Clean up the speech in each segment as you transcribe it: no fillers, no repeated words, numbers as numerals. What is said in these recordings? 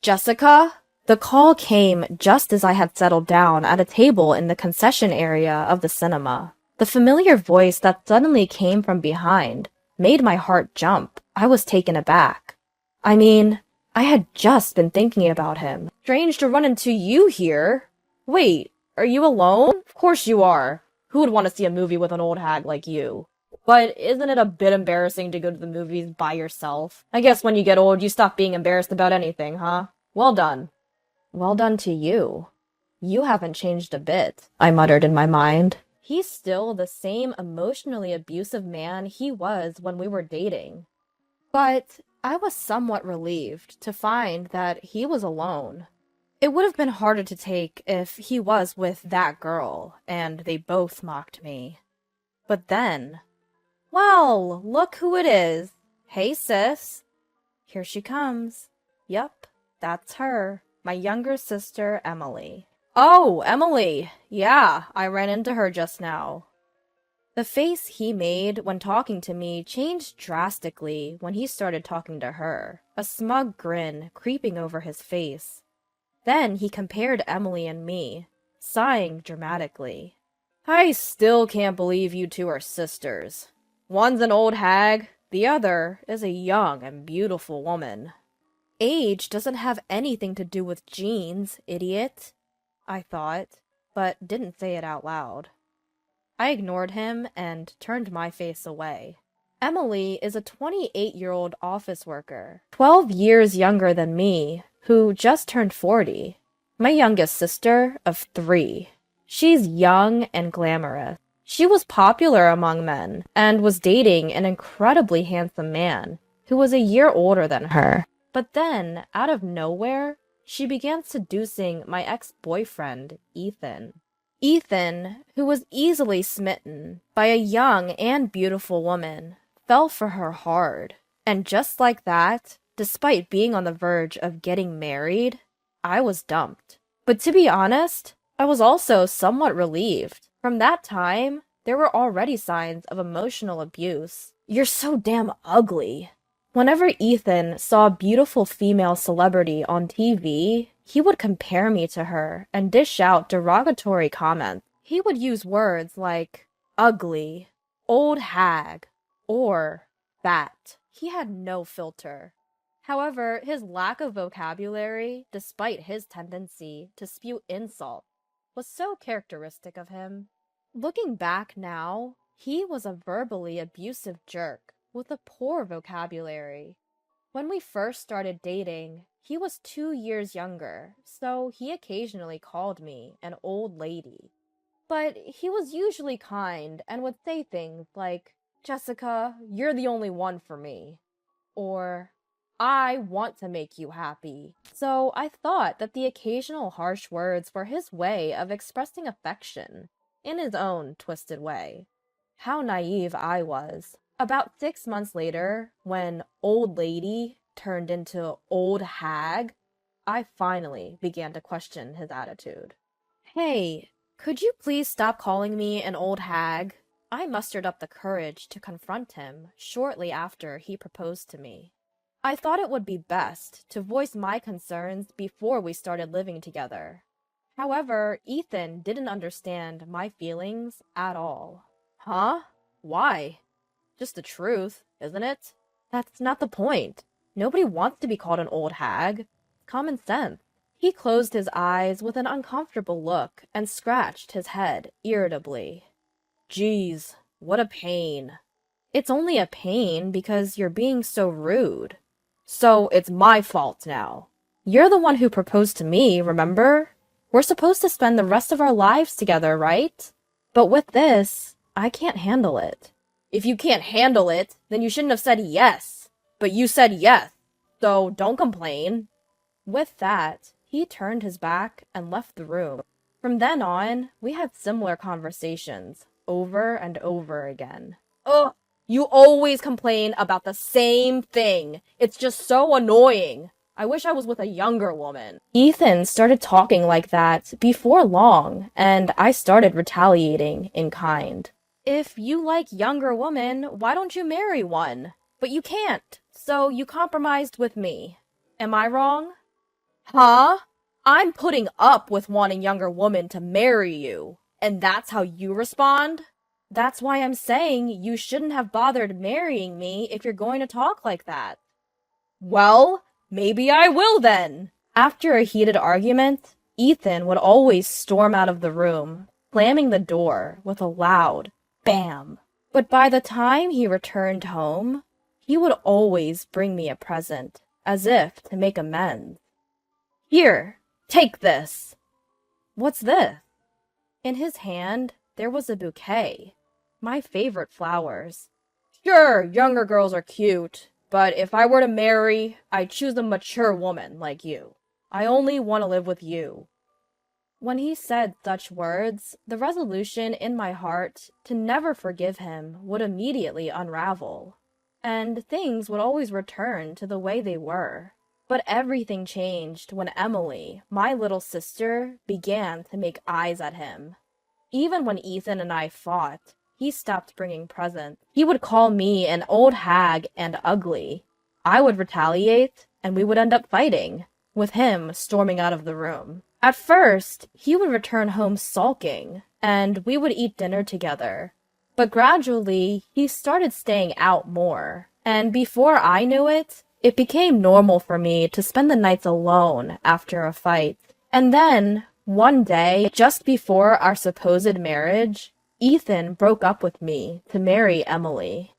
Jessica? The call came just as I had settled down at a table in the concession area of the cinema. The familiar voice that suddenly came from behind made my heart jump. I was taken aback. I mean, I had just been thinking about him. Strange to run into you here. Wait, are you alone? Of course you are. Who would want to see a movie with an old hag like you? But isn't it a bit embarrassing to go to the movies by yourself? I guess when you get old, you stop being embarrassed about anything, huh? Well done. Well done to you. You haven't changed a bit, I muttered in my mind. He's still the same emotionally abusive man he was when we were dating. But I was somewhat relieved to find that he was alone. It would have been harder to take if he was with that girl, and they both mocked me. But then, well, look who it is. Hey, sis. Here she comes. Yup, that's her. My younger sister, Emily. Oh, Emily. Yeah, I ran into her just now. The face he made when talking to me changed drastically when he started talking to her, a smug grin creeping over his face. Then he compared Emily and me, sighing dramatically. I still can't believe you two are sisters. One's an old hag, the other is a young and beautiful woman. Age doesn't have anything to do with genes, idiot, I thought, but didn't say it out loud. I ignored him and turned my face away. Emily is a 28-year-old office worker, 12 years younger than me, who just turned 40. My youngest sister of 3. She's young and glamorous. She was popular among men and was dating an incredibly handsome man who was a year older than her. But then, out of nowhere, she began seducing my ex-boyfriend, Ethan. Ethan, who was easily smitten by a young and beautiful woman, fell for her hard. And just like that, despite being on the verge of getting married, I was dumped. But to be honest, I was also somewhat relieved. From that time, there were already signs of emotional abuse. You're so damn ugly. Whenever Ethan saw a beautiful female celebrity on TV, he would compare me to her and dish out derogatory comments. He would use words like ugly, old hag, or fat. He had no filter. However, his lack of vocabulary, despite his tendency to spew insult, was so characteristic of him. Looking back now, he was a verbally abusive jerk with a poor vocabulary. When we first started dating, he was 2 years younger, so he occasionally called me an old lady. But he was usually kind and would say things like, "Jessica, you're the only one for me," or "I want to make you happy." So I thought that the occasional harsh words were his way of expressing affection, in his own twisted way. How naive I was. About 6 months later, when old lady turned into old hag, I finally began to question his attitude. Hey, could you please stop calling me an old hag? I mustered up the courage to confront him shortly after he proposed to me. I thought it would be best to voice my concerns before we started living together. However, Ethan didn't understand my feelings at all. Huh? Why? Just the truth, isn't it? That's not the point. Nobody wants to be called an old hag. Common sense. He closed his eyes with an uncomfortable look and scratched his head irritably. Geez, what a pain. It's only a pain because you're being so rude. So it's my fault now. You're the one who proposed to me, remember? We're supposed to spend the rest of our lives together, right? But with this, I can't handle it. If you can't handle it, then you shouldn't have said yes. But you said yes, so don't complain. With that, he turned his back and left the room. From then on, we had similar conversations, over and over again. Ugh, you always complain about the same thing. It's just so annoying. I wish I was with a younger woman. Ethan started talking like that before long, and I started retaliating in kind. If you like younger women, why don't you marry one? But you can't, so you compromised with me. Am I wrong? Huh? I'm putting up with wanting younger women to marry you, and that's how you respond? That's why I'm saying you shouldn't have bothered marrying me if you're going to talk like that. Well, maybe I will then. After a heated argument, Ethan would always storm out of the room, slamming the door with a loud bam. But by the time he returned home, he would always bring me a present, as if to make amends. Here, take this. What's this? In his hand, there was a bouquet. My favorite flowers. Sure, younger girls are cute, but if I were to marry, I'd choose a mature woman like you. I only want to live with you. When he said such words, the resolution in my heart to never forgive him would immediately unravel, and things would always return to the way they were. But everything changed when Emily, my little sister, began to make eyes at him. Even when Ethan and I fought, he stopped bringing presents. He would call me an old hag and ugly. I would retaliate, and we would end up fighting, with him storming out of the room. At first, he would return home sulking, and we would eat dinner together. But gradually, he started staying out more, and before I knew it, it became normal for me to spend the nights alone after a fight. And then, one day, just before our supposed marriage, Ethan broke up with me to marry Emily.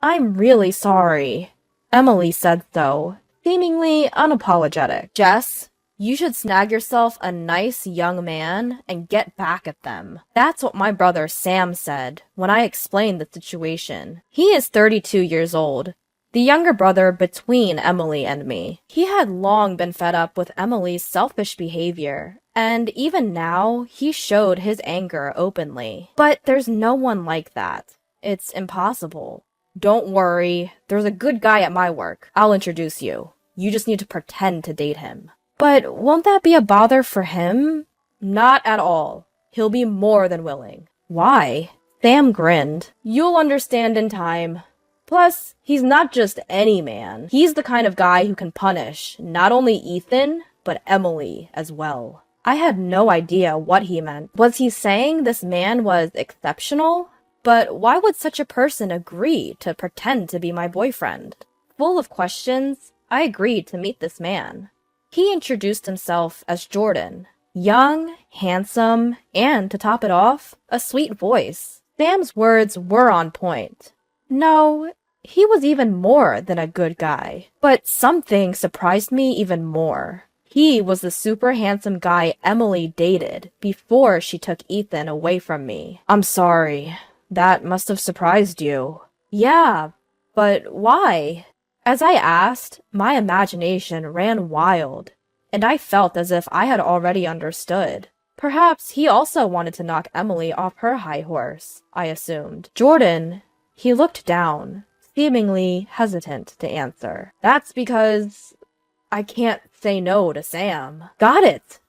I'm really sorry. Emily said so, seemingly unapologetic. Jess, you should snag yourself a nice young man and get back at them. That's what my brother Sam said when I explained the situation. He is 32 years old, the younger brother between Emily and me. He had long been fed up with Emily's selfish behavior, and even now, he showed his anger openly. But there's no one like that. It's impossible. Don't worry, there's a good guy at my work. I'll introduce you. You just need to pretend to date him. But won't that be a bother for him? Not at all. He'll be more than willing. Why? Sam grinned. You'll understand in time. Plus, he's not just any man. He's the kind of guy who can punish not only Ethan, but Emily as well. I had no idea what he meant. Was he saying this man was exceptional? But why would such a person agree to pretend to be my boyfriend? Full of questions, I agreed to meet this man. He introduced himself as Jordan. Young, handsome, and to top it off, a sweet voice. Sam's words were on point. No, he was even more than a good guy. But something surprised me even more. He was the super handsome guy Emily dated before she took Ethan away from me. I'm sorry. That must have surprised you. Yeah, but why? As I asked, my imagination ran wild, and I felt as if I had already understood. Perhaps he also wanted to knock Emily off her high horse, I assumed. Jordan, he looked down, seemingly hesitant to answer. That's because I can't say no to Sam. Got it.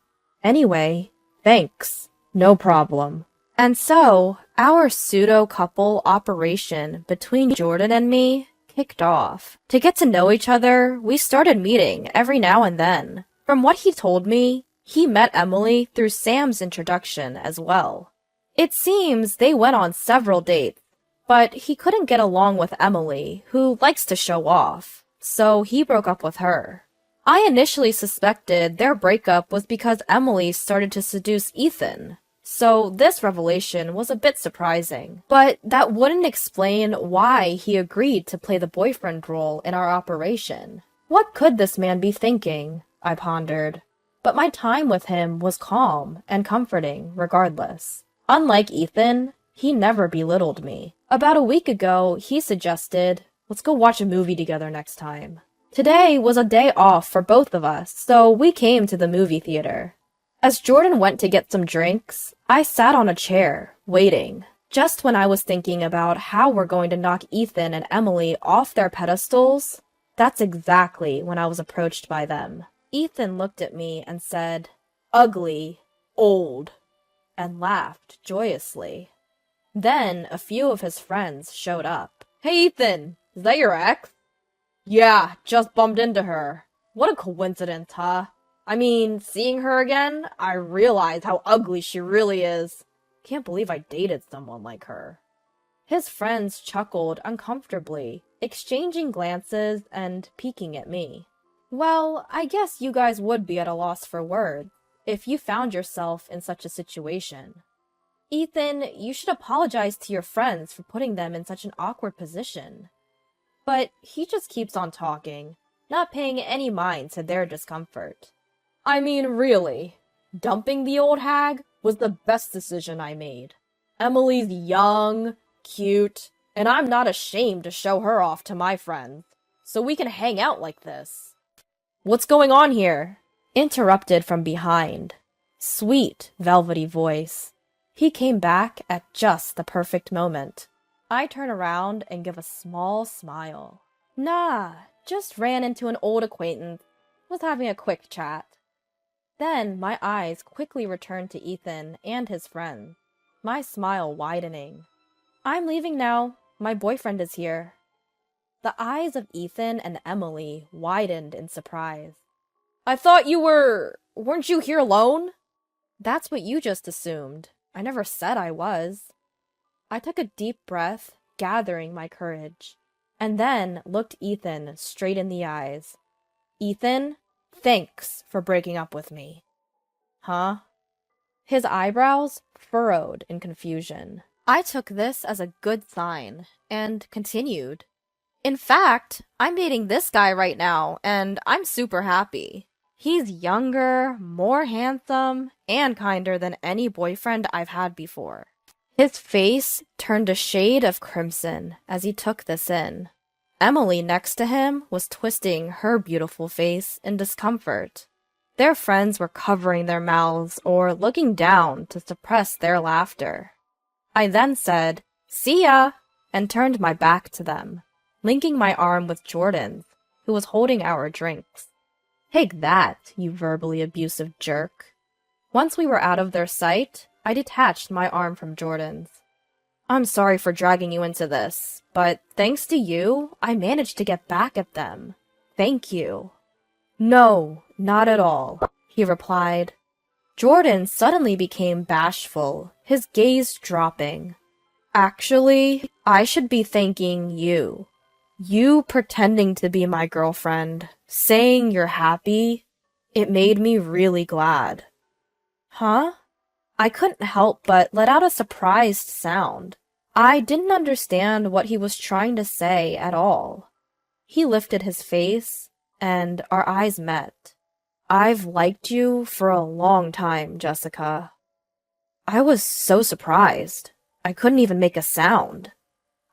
Anyway, thanks. No problem. And so, our pseudo-couple operation between Jordan and me kicked off. To get to know each other, we started meeting every now and then. From what he told me, he met Emily through Sam's introduction as well. It seems they went on several dates, but he couldn't get along with Emily, who likes to show off, so he broke up with her. I initially suspected their breakup was because Emily started to seduce Ethan, so this revelation was a bit surprising. But that wouldn't explain why he agreed to play the boyfriend role in our operation. What could this man be thinking? I pondered. But my time with him was calm and comforting regardless. Unlike Ethan, he never belittled me. About a week ago, he suggested, let's go watch a movie together next time. Today was a day off for both of us, so we came to the movie theater. As Jordan went to get some drinks, I sat on a chair, waiting. Just when I was thinking about how we're going to knock Ethan and Emily off their pedestals, that's exactly when I was approached by them. Ethan looked at me and said, "Ugly, old," and laughed joyously. Then a few of his friends showed up. Hey Ethan, is that your ex? Yeah, just bumped into her. What a coincidence, huh? I mean, seeing her again, I realize how ugly she really is. Can't believe I dated someone like her. His friends chuckled uncomfortably, exchanging glances and peeking at me. Well, I guess you guys would be at a loss for words if you found yourself in such a situation. Ethan, you should apologize to your friends for putting them in such an awkward position. But he just keeps on talking, not paying any mind to their discomfort. I mean, really, dumping the old hag was the best decision I made. Emily's young, cute, and I'm not ashamed to show her off to my friends, so we can hang out like this. What's going on here? Interrupted from behind. Sweet, velvety voice. He came back at just the perfect moment. I turn around and give a small smile. Nah, just ran into an old acquaintance. Was having a quick chat. Then my eyes quickly returned to Ethan and his friends, my smile widening. I'm leaving now. My boyfriend is here. The eyes of Ethan and Emily widened in surprise. I thought weren't you here alone? That's what you just assumed. I never said I was. I took a deep breath, gathering my courage, and then looked Ethan straight in the eyes. Ethan, thanks for breaking up with me. Huh? His eyebrows furrowed in confusion. I took this as a good sign, and continued. In fact, I'm dating this guy right now, and I'm super happy. He's younger, more handsome, and kinder than any boyfriend I've had before. His face turned a shade of crimson as he took this in. Emily next to him was twisting her beautiful face in discomfort. Their friends were covering their mouths or looking down to suppress their laughter. I then said, "See ya," and turned my back to them, linking my arm with Jordan's, who was holding our drinks. Take that, you verbally abusive jerk. Once we were out of their sight, I detached my arm from Jordan's. I'm sorry for dragging you into this, but thanks to you, I managed to get back at them. Thank you. No, not at all, he replied. Jordan suddenly became bashful, his gaze dropping. Actually, I should be thanking you. You pretending to be my girlfriend, saying you're happy, it made me really glad. Huh? I couldn't help but let out a surprised sound. I didn't understand what he was trying to say at all. He lifted his face, and our eyes met. I've liked you for a long time, Jessica. I was so surprised. I couldn't even make a sound.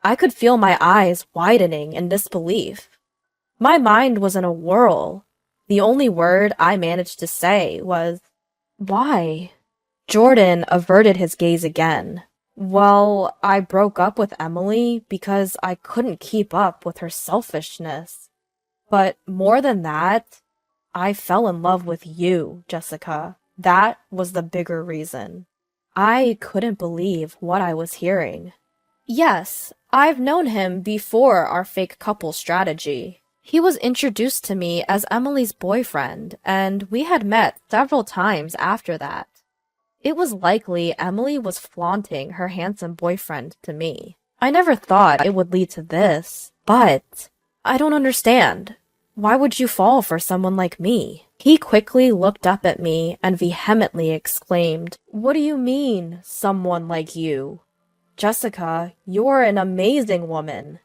I could feel my eyes widening in disbelief. My mind was in a whirl. The only word I managed to say was, "Why?" Jordan averted his gaze again. Well, I broke up with Emily because I couldn't keep up with her selfishness. But more than that, I fell in love with you, Jessica. That was the bigger reason. I couldn't believe what I was hearing. Yes, I've known him before our fake couple strategy. He was introduced to me as Emily's boyfriend, and we had met several times after that. It was likely Emily was flaunting her handsome boyfriend to me. I never thought it would lead to this, but I don't understand. Why would you fall for someone like me? He quickly looked up at me and vehemently exclaimed, What do you mean, someone like you? Jessica, you're an amazing woman.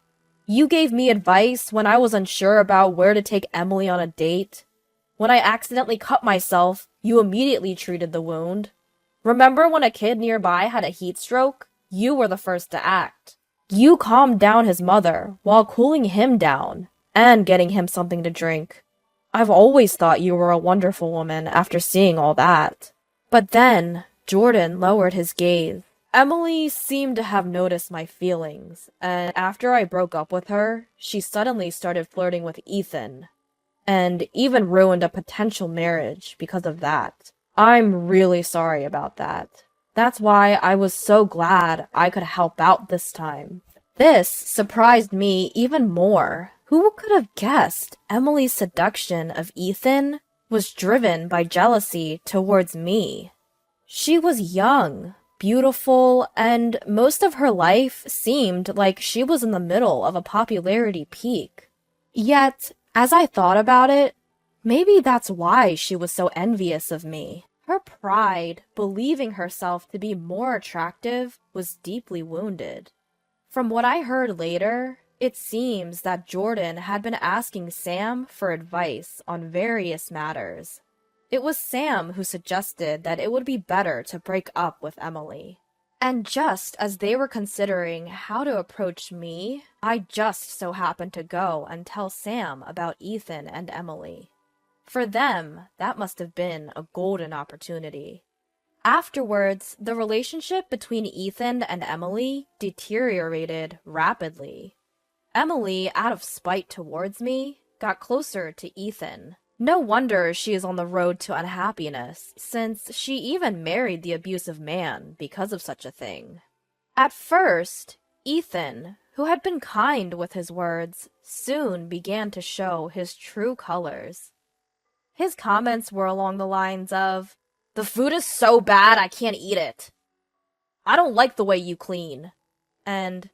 You gave me advice when I was unsure about where to take Emily on a date. When I accidentally cut myself, you immediately treated the wound. Remember when a kid nearby had a heat stroke? You were the first to act. You calmed down his mother while cooling him down and getting him something to drink. I've always thought you were a wonderful woman after seeing all that. But then, Jordan lowered his gaze. Emily seemed to have noticed my feelings, and after I broke up with her, she suddenly started flirting with Ethan, and even ruined a potential marriage because of that. I'm really sorry about that. That's why I was so glad I could help out this time. This surprised me even more. Who could have guessed Emily's seduction of Ethan was driven by jealousy towards me? She was young, beautiful, and most of her life seemed like she was in the middle of a popularity peak. Yet, as I thought about it, maybe that's why she was so envious of me. Her pride, believing herself to be more attractive, was deeply wounded. From what I heard later, it seems that Jordan had been asking Sam for advice on various matters. It was Sam who suggested that it would be better to break up with Emily. And just as they were considering how to approach me, I just so happened to go and tell Sam about Ethan and Emily. For them, that must have been a golden opportunity. Afterwards, the relationship between Ethan and Emily deteriorated rapidly. Emily, out of spite towards me, got closer to Ethan. No wonder she is on the road to unhappiness, since she even married the abusive man because of such a thing. At first, Ethan, who had been kind with his words, soon began to show his true colors. His comments were along the lines of, "The food is so bad I can't eat it. I don't like the way you clean." And,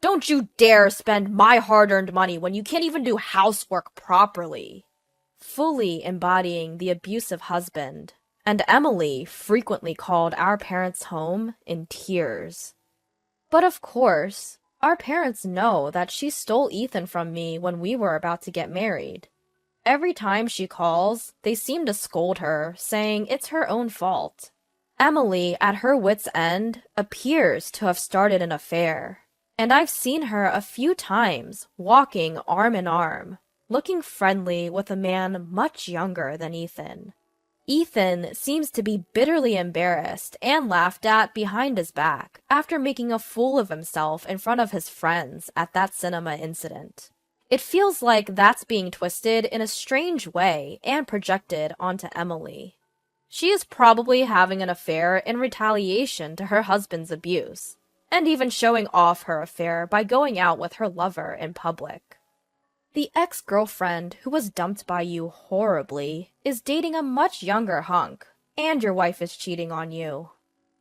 "Don't you dare spend my hard-earned money when you can't even do housework properly." Fully embodying the abusive husband, and Emily frequently called our parents' home in tears. But of course, our parents know that she stole Ethan from me when we were about to get married. Every time she calls, they seem to scold her, saying it's her own fault. Emily, at her wit's end, appears to have started an affair, and I've seen her a few times walking arm in arm, looking friendly with a man much younger than Ethan. Ethan seems to be bitterly embarrassed and laughed at behind his back after making a fool of himself in front of his friends at that cinema incident. It feels like that's being twisted in a strange way and projected onto Emily. She is probably having an affair in retaliation to her husband's abuse, and even showing off her affair by going out with her lover in public. The ex-girlfriend who was dumped by you horribly is dating a much younger hunk, and your wife is cheating on you.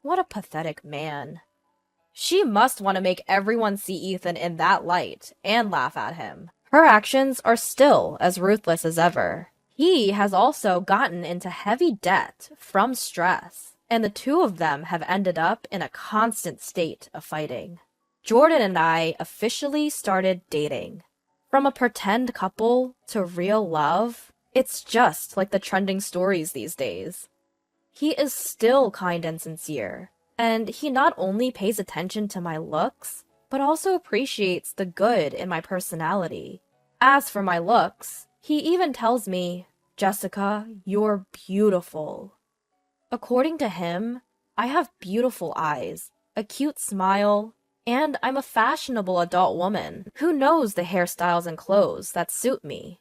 What a pathetic man. She must want to make everyone see Ethan in that light and laugh at him. Her actions are still as ruthless as ever. He has also gotten into heavy debt from stress, and the two of them have ended up in a constant state of fighting. Jordan and I officially started dating. From a pretend couple to real love, it's just like the trending stories these days. He is still kind and sincere, and he not only pays attention to my looks, but also appreciates the good in my personality. As for my looks, he even tells me, "Jessica, you're beautiful." According to him, I have beautiful eyes, a cute smile, and I'm a fashionable adult woman who knows the hairstyles and clothes that suit me.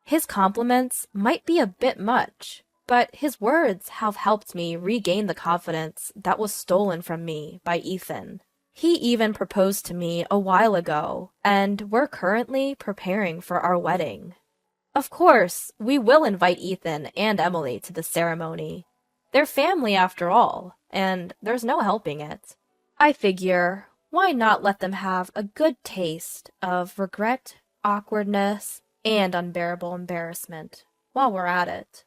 His compliments might be a bit much, but his words have helped me regain the confidence that was stolen from me by Ethan. He even proposed to me a while ago, and we're currently preparing for our wedding. Of course, we will invite Ethan and Emily to the ceremony. They're family after all, and there's no helping it. I figure, why not let them have a good taste of regret, awkwardness, and unbearable embarrassment while we're at it?